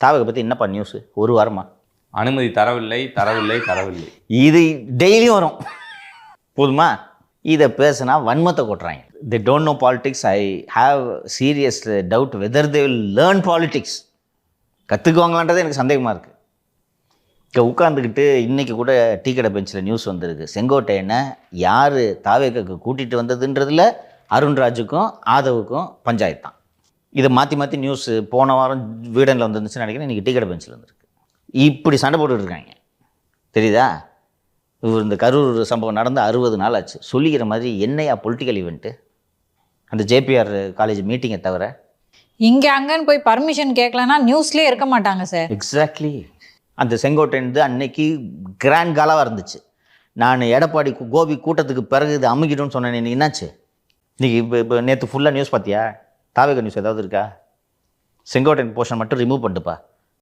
தாவகை பற்றி என்னப்பா நியூஸு ஒரு வாரமா அனுமதி தரவில்லை தரவில்லை தரவில்லை. இது டெய்லியும் வரும். போதுமா? இதை பேசுனா வன்மத்தை கொட்டுறாங்க. They don't know politics. I have serious doubt whether they will learn politics. கற்றுக்குவாங்களான்றது எனக்கு சந்தேகமாக இருக்குது. இங்கே உட்காந்துக்கிட்டு இன்றைக்கி கூட டீ கடை பெஞ்சில் நியூஸ் வந்திருக்கு. செங்கோட்டையனை யார் தாவேக்காக்கு கூட்டிகிட்டு வந்ததுன்றதுல அருண்ராஜுக்கும் ஆதவுக்கும் பஞ்சாயத்து தான். இதை மாற்றி மாற்றி நியூஸ் போன வாரம் வீடனில் வந்துருந்துச்சுன்னு நினைக்கிறேன். இன்றைக்கி டீ கடை பெஞ்சில் வந்துருக்கு. இப்படி சண்டை போட்டுட்ருக்காங்க. தெரியுதா? இவர் இந்த கரூர் சம்பவம் நடந்து 60 நாள் ஆச்சு. சொல்லிக்கிற மாதிரி என்னையா பொலிட்டிக்கல் ஈவெண்ட்டு அந்த ஜேபிஆர் காலேஜ் மீட்டிங்கை தவிர இங்கே அங்கன்னு போய் பர்மிஷன் கேட்கலன்னா நியூஸ்லேயே இருக்க மாட்டாங்க சார். எக்ஸாக்ட்லி. அந்த செங்கோட்டைந்து அன்னைக்கு கிராண்ட் காலாவாக இருந்துச்சு. நான் எடப்பாடி கோபி கூட்டத்துக்கு பிறகு இது அமுக்கிட்டோன்னு சொன்னேன். இன்னைக்கு என்னாச்சு? இன்றைக்கி இப்போ நேற்று ஃபுல்லாக நியூஸ் பார்த்தியா? தாவேக நியூஸ் ஏதாவது இருக்கா? செங்கோட்டையன் போர்ஷன் மட்டும் ரிமூவ் பண்ணிட்டுப்பா.